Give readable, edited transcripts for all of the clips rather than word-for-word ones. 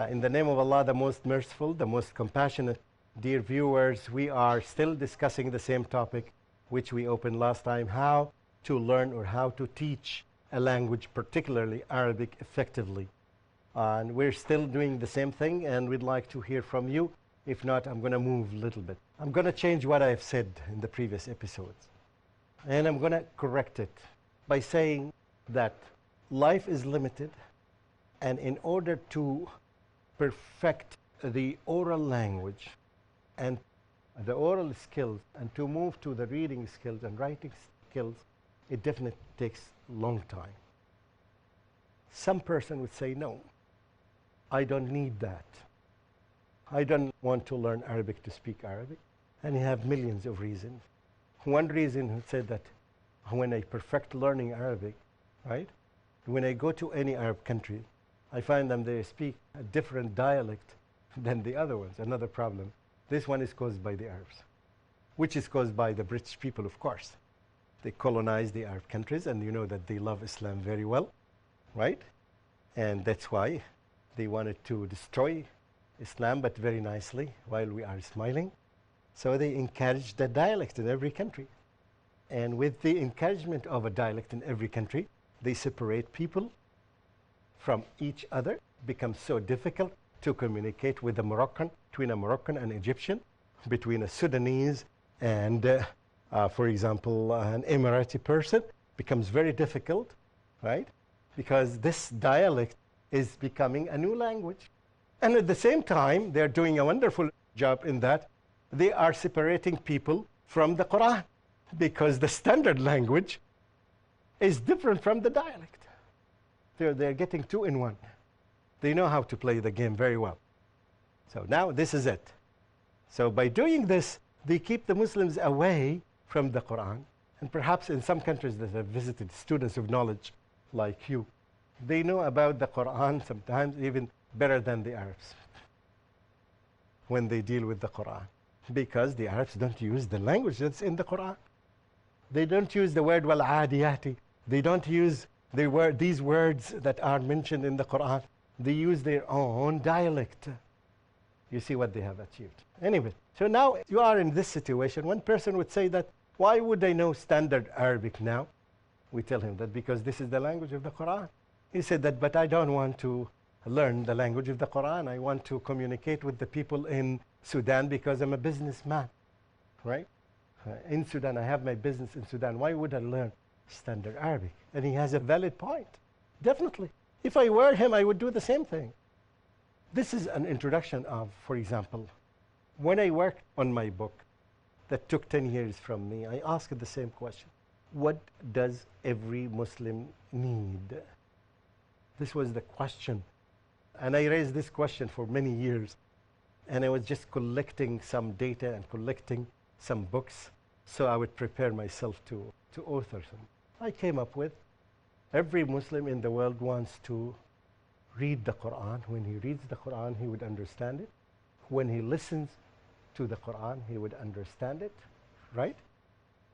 In the name of Allah, the most merciful, the most compassionate, dear viewers, we are still discussing the same topic which we opened last time, how to learn or how to teach a language, particularly Arabic, effectively. And we're still doing the same thing, and we'd like to hear from you. If not, I'm going to move a little bit. I'm going to change what I've said in the previous episodes. And I'm going to correct it by saying that life is limited, and in order to perfect the oral language and the oral skills and to move to the reading skills and writing skills, it definitely takes a long time. Some person would say, no, I don't need that. I don't want to learn Arabic to speak Arabic. And you have millions of reasons. One reason who said that when I perfect learning Arabic, right, when I go to any Arab country, I find them they speak a different dialect than the other ones. Another problem. This one is caused by the Arabs, which is caused by the British people, of course. They colonized the Arab countries, and you know that they love Islam very well, right? And that's why they wanted to destroy Islam, but very nicely, while we are smiling. So they encouraged the dialect in every country. And with the encouragement of a dialect in every country, they separate people from each other. It becomes so difficult to communicate with a Moroccan, between a Moroccan and Egyptian, between a Sudanese and, for example, an Emirati person. Becomes very difficult, right? Because this dialect is becoming a new language. And at the same time, they're doing a wonderful job in that they are separating people from the Qur'an, because the standard language is different from the dialect. They're getting two in one. They know how to play the game very well. So now this is it. So by doing this, they keep the Muslims away from the Qur'an. And perhaps in some countries that have visited, students of knowledge like you, they know about the Qur'an sometimes even better than the Arabs when they deal with the Qur'an, because the Arabs don't use the language that's in the Qur'an. They don't use the word wal-adiyati. They don't use these words that are mentioned in the Qur'an. They use their own dialect. You see what they have achieved. Anyway, so now you are in this situation. One person would say that, why would I know standard Arabic now? We tell him that because this is the language of the Qur'an. He said that, but I don't want to learn the language of the Qur'an. I want to communicate with the people in Sudan because I'm a businessman, right? In Sudan, I have my business in Sudan. Why would I learn standard Arabic? And he has a valid point. Definitely. If I were him, I would do the same thing. This is an introduction of, for example, when I worked on my book that took 10 years from me, I asked the same question. What does every Muslim need? This was the question. And I raised this question for many years. And I was just collecting some data and collecting some books so I would prepare myself to author them. I came up with every Muslim in the world wants to read the Qur'an. When he reads the Qur'an, he would understand it. When he listens to the Qur'an, he would understand it, right?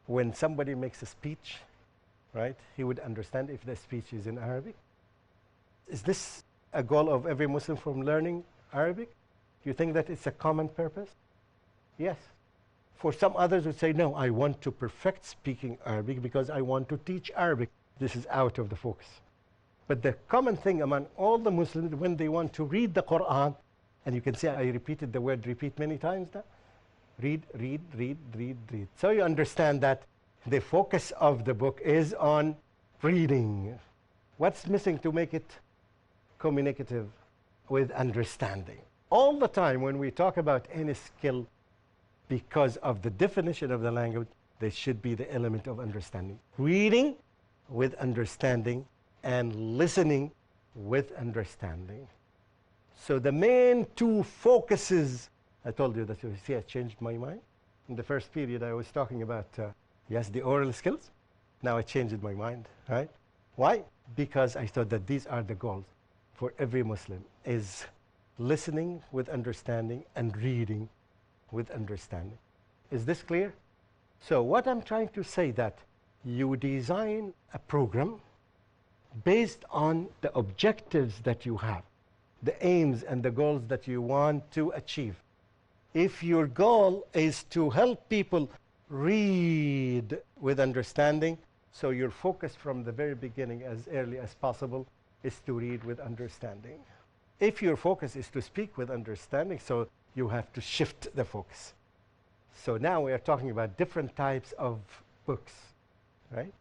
When somebody makes a speech, right, he would understand if the speech is in Arabic. Is this a goal of every Muslim from learning Arabic? Do you think that it's a common purpose? Yes. For some others would say, no, I want to perfect speaking Arabic because I want to teach Arabic. This is out of the focus. But the common thing among all the Muslims, when they want to read the Qur'an, and you can see I repeated the word repeat many times now. Read, read, read, read, read. So you understand that the focus of the book is on reading. What's missing to make it communicative? With understanding. All the time when we talk about any skill, because of the definition of the language, there should be the element of understanding. Reading with understanding and listening with understanding. So the main two focuses, I told you that, you see, I changed my mind. In the first period, I was talking about, yes, the oral skills. Now I changed my mind, right? Why? Because I thought that these are the goals for every Muslim, is listening with understanding and reading with understanding. Is this clear? So what I'm trying to say that you design a program based on the objectives that you have. the aims and the goals that you want to achieve. If your goal is to help people read with understanding, so your focus from the very beginning, as early as possible, is to read with understanding. If your focus is to speak with understanding, so you have to shift the focus. So now we are talking about different types of books, right?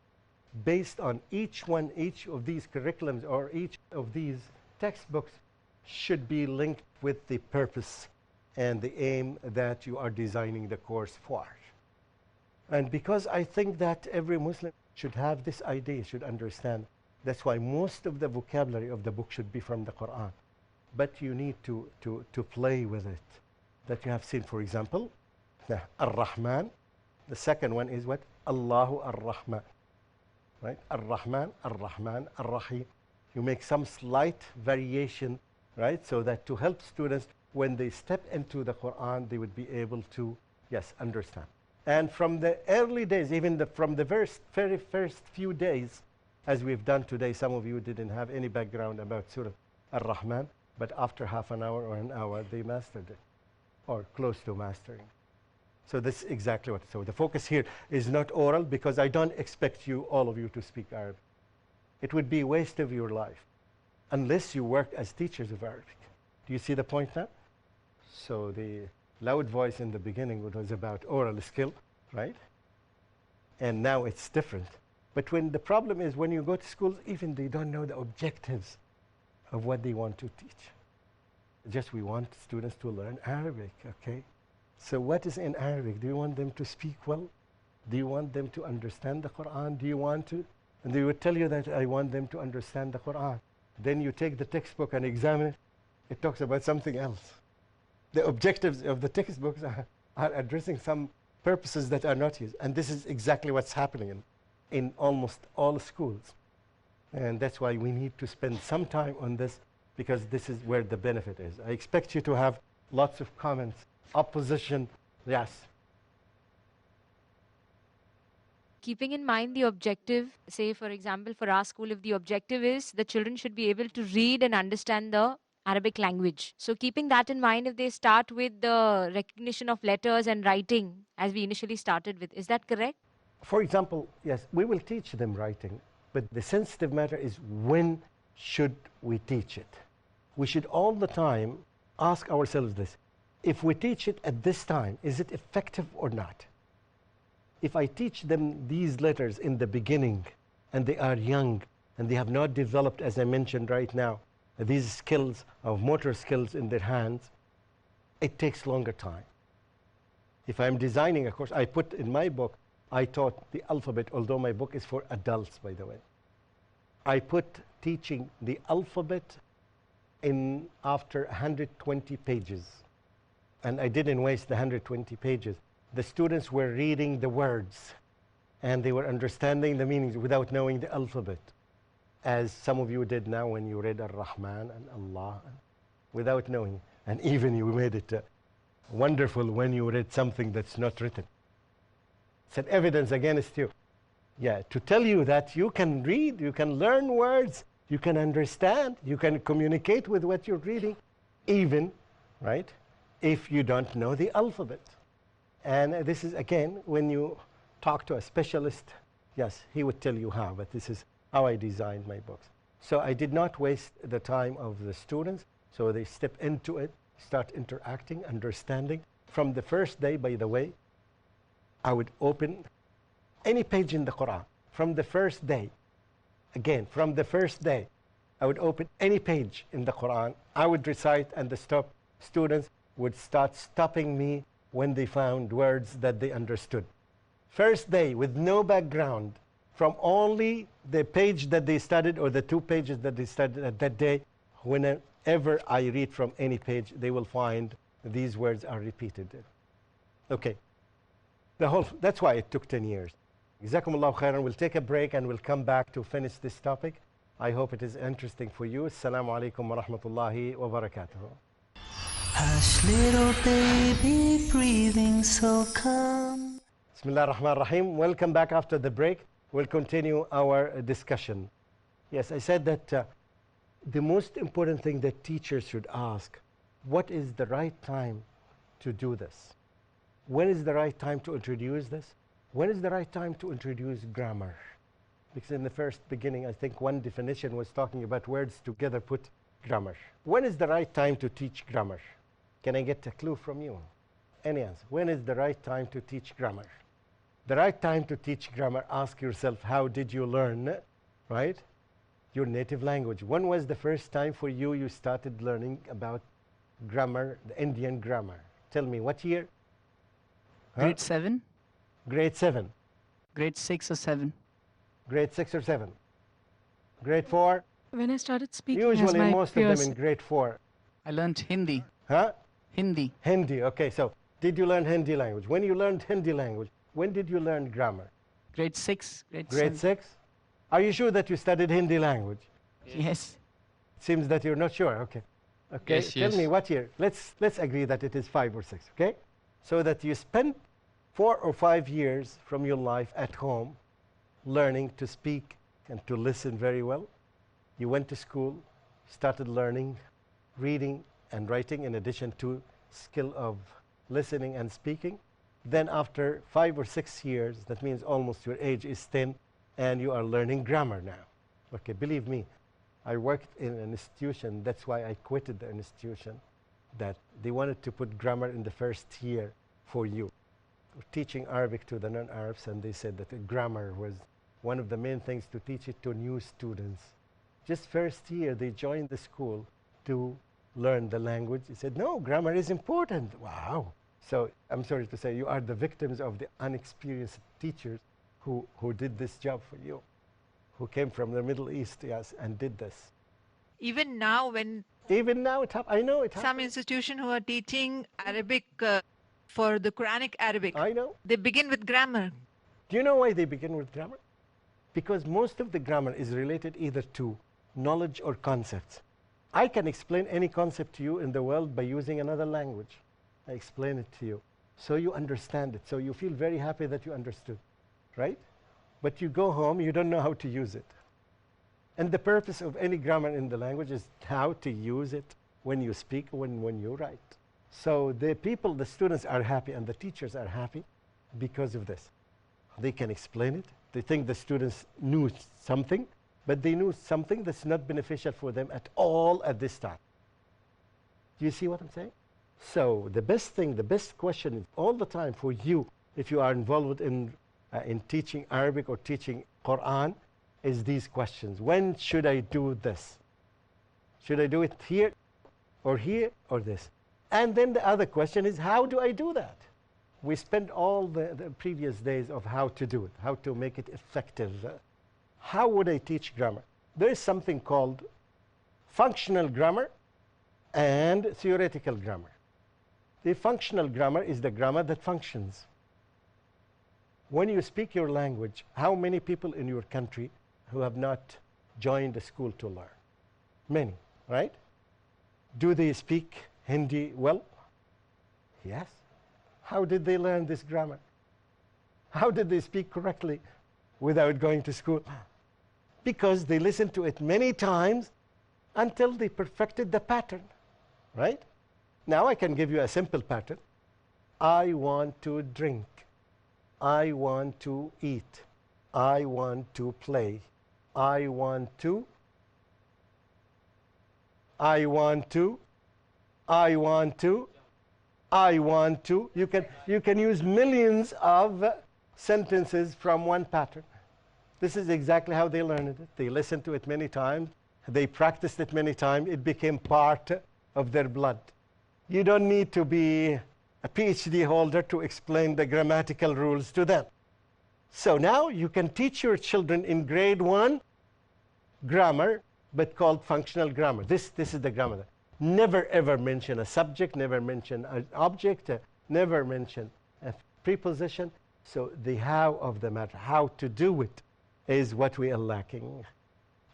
Based on each of these curriculums or each of these textbooks should be linked with the purpose and the aim that you are designing the course for. And because I think that every Muslim should have this idea, should understand, that's why most of the vocabulary of the book should be from the Qur'an. But you need to play with it. That you have seen, for example, Ar-Rahman. The second one is what? Allahu Ar-Rahman. Right? Ar-Rahman, Ar-Rahman, Ar-Rahim. You make some slight variation, right? So that to help students, when they step into the Qur'an, they would be able to, yes, understand. And from the early days, even from the very first few days, as we've done today, some of you didn't have any background about Surah Ar-Rahman, but after half an hour or an hour, they mastered it, or close to mastering. So this is exactly what. So the focus here is not oral, because I don't expect you, all of you, to speak Arabic. It would be a waste of your life, unless you work as teachers of Arabic. Do you see the point now? So the loud voice in the beginning was about oral skill, right? And now it's different. But when the problem is, when you go to schools, even they don't know the objectives of what they want to teach. Just we want students to learn Arabic, okay? So what is in Arabic? Do you want them to speak well? Do you want them to understand the Qur'an? Do you want to? And they would tell you that I want them to understand the Qur'an. Then you take the textbook and examine it. It talks about something else. The objectives of the textbooks are addressing some purposes that are not used. And this is exactly what's happening in almost all schools. And that's why we need to spend some time on this, because this is where the benefit is. I expect you to have lots of comments, opposition, yes. Keeping in mind the objective, say for example for our school, if the objective is the children should be able to read and understand the Arabic language. So keeping that in mind, if they start with the recognition of letters and writing, as we initially started with, is that correct? For example, yes, we will teach them writing, but the sensitive matter is, when should we teach it? We should all the time ask ourselves this: if we teach it at this time, is it effective or not? If I teach them these letters in the beginning, and they are young, and they have not developed, as I mentioned right now, these skills of motor skills in their hands, it takes longer time. If I'm designing a course, I put in my book, I taught the alphabet, although my book is for adults, by the way. I put teaching the alphabet in after 120 pages. And I didn't waste the 120 pages. The students were reading the words, and they were understanding the meanings without knowing the alphabet, as some of you did now when you read Ar-Rahman and Allah, without knowing. And even you made it wonderful when you read something that's not written. It's an evidence against you. Yeah, to tell you that you can read, you can learn words, you can understand, you can communicate with what you're reading, even, right, if you don't know the alphabet. And this is, again, when you talk to a specialist, yes, he would tell you how, but this is how I designed my books. So I did not waste the time of the students, so they step into it, start interacting, understanding. From the first day, by the way, I would open any page in the Qur'an. From the first day, again, from the first day, I would open any page in the Qur'an. I would recite, and the students would start stopping me when they found words that they understood. First day, with no background, from only the page that they studied or the 2 pages that they studied at that day, whenever I read from any page, they will find these words are repeated. Okay. That's why it took 10 years. Jazakumullahu khairan. We'll take a break and we'll come back to finish this topic. I hope it is interesting for you. Assalamu alaikum wa rahmatullahi wa barakatuh. Hush, little baby, breathing so calm. Bismillah ar-Rahman ar-Rahim. Welcome back after the break. We'll continue our discussion. Yes, I said that the most important thing that teachers should ask, what is the right time to do this? When is the right time to introduce this? When is the right time to introduce grammar? Because in the first beginning, I think one definition was talking about words together put grammar. When is the right time to teach grammar? Can I get a clue from you? Any answer? When is the right time to teach grammar? The right time to teach grammar, ask yourself, how did you learn, right? Your native language. When was the first time for you you started learning about grammar, the Indian grammar? Tell me, what year? Grade 7, Grade 7. grade 6 or 7. Grade 6 or 7. Grade 4. When I started speaking as Usually my most peers, of them in grade 4. I learned Hindi. Huh? Hindi. Hindi. Okay, so did you learn Hindi language? When you learned Hindi language, when did you learn grammar? Grade 6, grade Grade 7. 6? Are you sure that you studied Hindi language? Yes. Seems that you're not sure. Okay. Okay. Yes, Tell yes. me what year. Let's agree that it is 5 or 6. Okay. So that you spent 4 or 5 years from your life at home learning to speak and to listen very well. You went to school, started learning, reading and writing in addition to skill of listening and speaking. Then after 5 or 6 years, that means almost your age is 10, and you are learning grammar now. Okay, believe me, I worked in an institution, that's why I quitted the institution, that they wanted to put grammar in the first year for you. We're teaching Arabic to the non-Arabs, and they said that the grammar was one of the main things to teach it to new students. Just first year, they joined the school to learn the language. They said, no, grammar is important. Wow. So I'm sorry to say, you are the victims of the unexperienced teachers who did this job for you, who came from the Middle East, yes, and did this. Even now, when Even now, I know it some happens. institution who are teaching Arabic for the Quranic Arabic, I know. they begin with grammar. Do you know why they begin with grammar? Because most of the grammar is related either to knowledge or concepts. I can explain any concept to you in the world by using another language. I explain it to you, so you understand it, so you feel very happy that you understood, right? But you go home, you don't know how to use it. And the purpose of any grammar in the language is how to use it when you speak, when you write. So the people, the students are happy and the teachers are happy because of this. They can explain it. They think the students knew something, but they knew something that's not beneficial for them at all at this time. Do you see what I'm saying? So the best thing, the best question is all the time for you, if you are involved in teaching Arabic or teaching Qur'an, is these questions. When should I do this? Should I do it here or this? And then the other question is, how do I do that? We spent all the previous days of how to do it, how to make it effective. How would I teach grammar? There is something called functional grammar and theoretical grammar. The functional grammar is the grammar that functions. When you speak your language, how many people in your country who have not joined a school to learn? Many, right? Do they speak Hindi well? Yes. How did they learn this grammar? How did they speak correctly without going to school? Because they listened to it many times until they perfected the pattern, right? Now I can give you a simple pattern. I want to drink. I want to eat. I want to play. I want to. I want to. I want to. I want to. You can use millions of sentences from one pattern. This is exactly how they learned it. They listened to it many times. They practiced it many times. It became part of their blood. You don't need to be a PhD holder to explain the grammatical rules to them. So now you can teach your children in grade 1 grammar, but called functional grammar. This is the grammar. Never ever mention a subject, never mention an object, never mention a preposition. So the how of the matter, how to do it, is what we are lacking.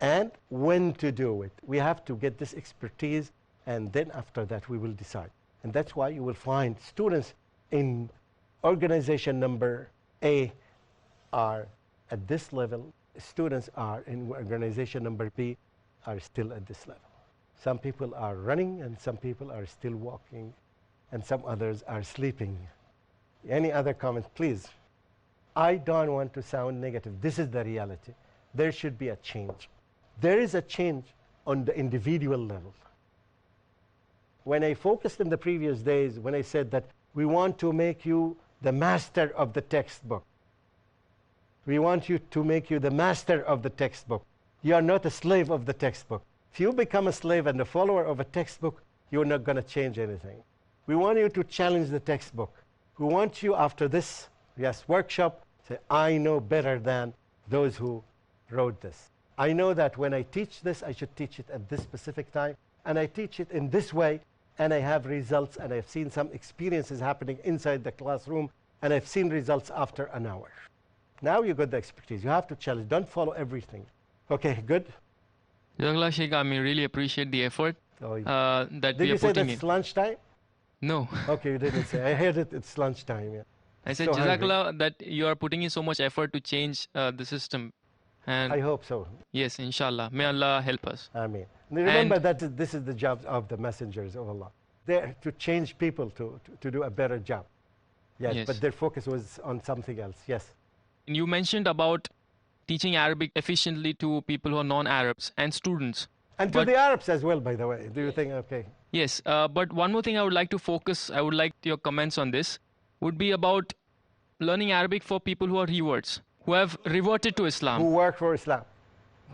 And when to do it. We have to get this expertise, and then after that we will decide. And that's why you will find students in organization number A are at this level. Students are in organization number B are still at this level. Some people are running and some people are still walking and some others are sleeping. Any other comments, please? I don't want to sound negative. This is the reality. There should be a change. There is a change on the individual level. When I focused in the previous days, when I said that we want to make you the master of the textbook, we want you to make you the master of the textbook. You are not a slave of the textbook. If you become a slave and a follower of a textbook, you're not going to change anything. We want you to challenge the textbook. We want you, after this, workshop, say, I know better than those who wrote this. I know that when I teach this, I should teach it at this specific time, and I teach it in this way, and I have results, and I've seen some experiences happening inside the classroom, and I've seen results after an hour. Now you got the expertise. You have to challenge. Don't follow everything. Okay, good? Jazakallah Sheikh, I mean, really appreciate the effort Oh, that Did we you are say putting that's in. lunchtime? No. Okay, you didn't say. I heard it. It's lunchtime. Yeah. I said, So hungry. Jazakallah, that you are putting in so much effort to change the system. And I hope so. yes, inshallah. May Allah help us. Ameen. Remember that this is the job of the messengers of Allah. They're to change people to do a better job. Yes, Yes. but their focus was on something else. Yes. You mentioned about teaching Arabic efficiently to people who are non-Arabs and students. And to But- the Arabs as well, by the way. Do you think, okay. Yes, but one more thing I would like to focus, I would like your comments on this, would be about learning Arabic for people who are reverts, who have reverted to Who Islam, work for Islam.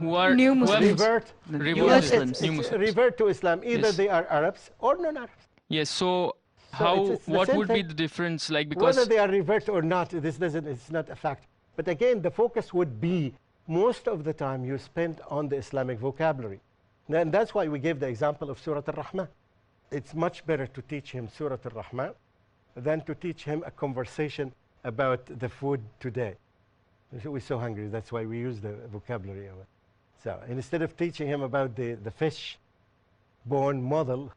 who are New who have- Muslims. Revert. Revert Muslims. New It's Muslims. revert to Islam. Either Yes. they are Arabs or non-Arabs. Yes, so how, it's the what same would be thing. the difference? Like, Whether because, they are revert or not, it's not a fact. But again, the focus would be most of the time you spend on the Islamic vocabulary. And that's why we gave the example of Surah Al-Rahman. It's much better to teach him Surah Al-Rahman than to teach him a conversation about the food today. We're so hungry, that's why we use the vocabulary of it. So instead of teaching him about the fish bone model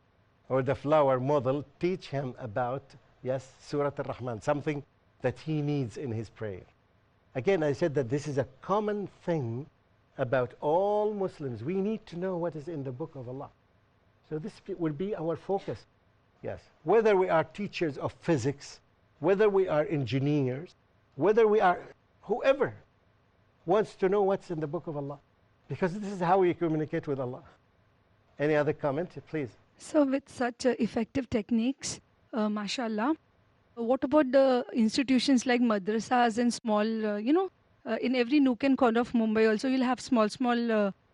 or the flower model, teach him about, Surah Al-Rahman, something that he needs in his prayer. Again, I said that this is a common thing about all Muslims. We need to know what is in the Book of Allah. So this will be our focus. Yes. Whether we are teachers of physics, whether we are engineers, whether we are whoever wants to know what's in the Book of Allah. Because this is how we communicate with Allah. Any other comment, please? So, with such effective techniques, mashallah, what about the institutions like madrasas and small, in every nook and corner of Mumbai also you'll have small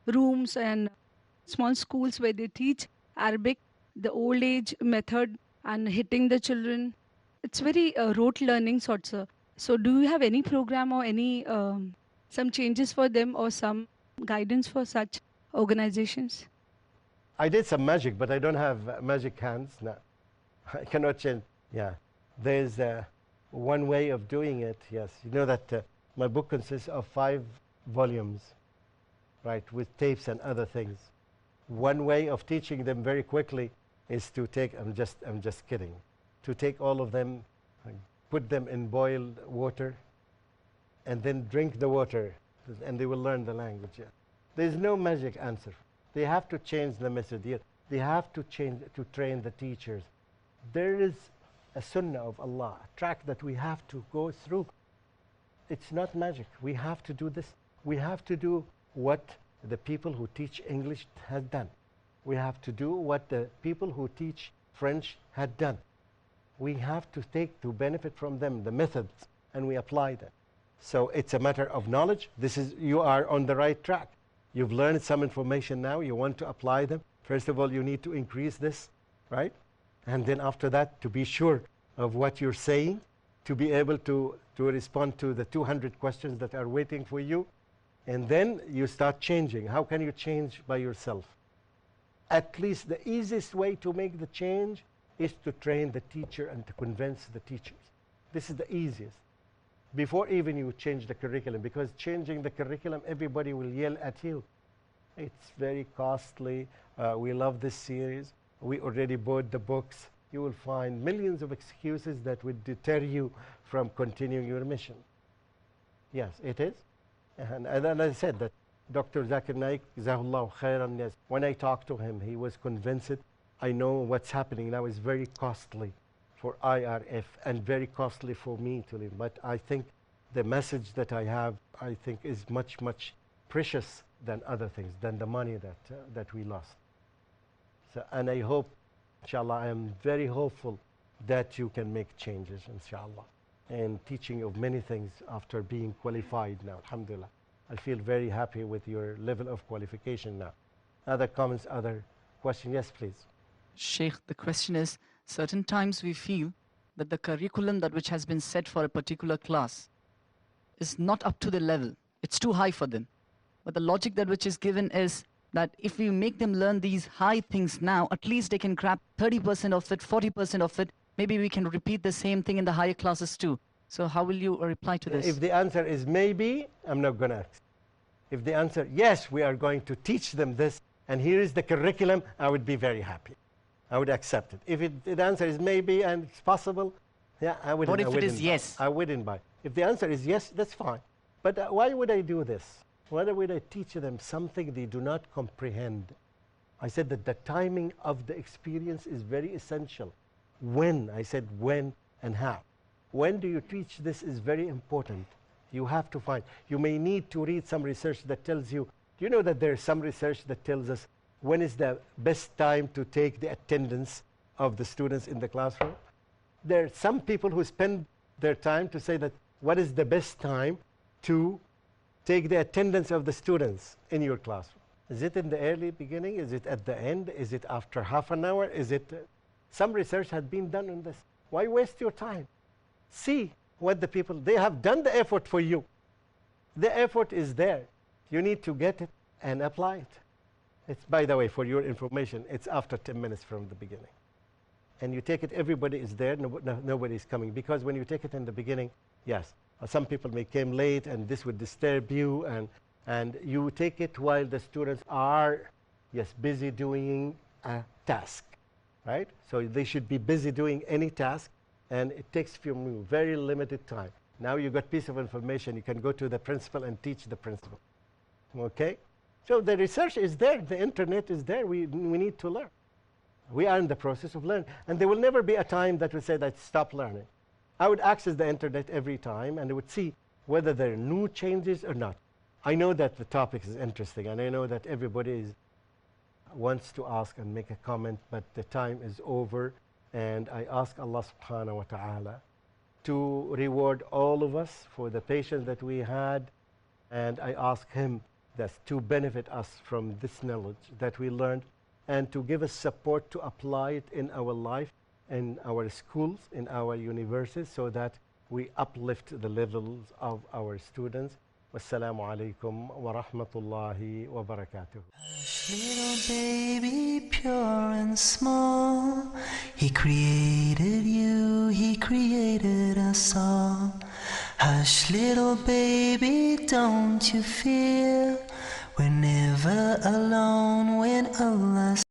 rooms and small schools where they teach Arabic, the old age method and hitting the children. It's very rote learning sorts. So do you have any program or any some changes for them or some guidance for such organizations? I did some magic, but I don't have magic hands. No, I cannot change. Yeah, there's one way of doing it. Yes, you know that my book consists of 5 volumes, right, with tapes and other things. One way of teaching them very quickly is to take. I'm just kidding. To take all of them, put them in boiled water, and then drink the water, and they will learn the language. Yeah. There's no magic answer. They have to change the method. They have to change to train the teachers. There is a sunnah of Allah, a track that we have to go through. It's not magic. We have to do this. We have to do what the people who teach English had done. We have to do what the people who teach French had done. We have to benefit from them, the methods, and we apply them. So it's a matter of knowledge. You are on the right track. You've learned some information now. You want to apply them. First of all, you need to increase this, right? And then after that, to be sure of what you're saying, to be able to respond to the 200 questions that are waiting for you. And then you start changing. How can you change by yourself? At least the easiest way to make the change is to train the teacher and to convince the teachers. This is the easiest. Before even you change the curriculum, because changing the curriculum, everybody will yell at you. It's very costly. We love this series. We already bought the books. You will find millions of excuses that would deter you from continuing your mission. Yes, it is. And I said that Dr. Zakir Naik, Jazahullah khairan, yes, when I talked to him, he was convinced. I know what's happening now is very costly for IRF and very costly for me to live. But I think the message that I have, I think, is much, much precious than other things, than the money that we lost. So, and I hope, inshallah, I am very hopeful that you can make changes, inshallah, and teaching of many things after being qualified now, alhamdulillah. I feel very happy with your level of qualification now. Other comments, other questions? Yes, please. Sheikh, the question is, certain times we feel that the curriculum that which has been set for a particular class is not up to the level. It's too high for them. But the logic that which is given is that if we make them learn these high things now, at least they can grab 30% of it, 40% of it. Maybe we can repeat the same thing in the higher classes too. So how will you reply to this? If the answer is maybe, I'm not going to ask. If the answer, yes, we are going to teach them this, and here is the curriculum, I would be very happy. I would accept it. If the answer is maybe and it's possible, yeah, I wouldn't. What if I it wouldn't is buy. yes? I wouldn't buy. If the answer is yes, that's fine. But why would I do this? Why would I teach them something they do not comprehend? I said that the timing of the experience is very essential. When, I said when and how. When do you teach this is very important. You have to find. You may need to read some research that tells you, do you know that there is some research that tells us when is the best time to take the attendance of the students in the classroom? There are some people who spend their time to say that what is the best time to take the attendance of the students in your classroom. Is it in the early beginning? Is it at the end? Is it after half an hour? Is it... Some research had been done on this. Why waste your time? See what the people... They have done the effort for you. The effort is there. You need to get it and apply it. It's, by the way, for your information, it's after 10 minutes from the beginning. And you take it, everybody is there, nobody is coming. Because when you take it in the beginning, yes, some people may come late and this would disturb you, and you take it while the students are, yes, busy doing a task, right? So they should be busy doing any task, and it takes from you very limited time. Now you got piece of information, you can go to the principal and teach the principal, okay? So the research is there, the internet is there, we need to learn. We are in the process of learning, and there will never be a time that we say that stop learning. I would access the internet every time, and I would see whether there are new changes or not. I know that the topic is interesting, and I know that everybody wants to ask and make a comment, but the time is over, and I ask Allah subhanahu wa ta'ala to reward all of us for the patience that we had, and I ask Him to benefit us from this knowledge that we learned, and to give us support to apply it in our life, in our schools, in our universities, so that we uplift the levels of our students. Wassalamu alaikum wa rahmatullahi wa barakatuh. Little baby, pure and small, He created you, He created us all. Hush, little baby, don't you fear, we're never alone when Allah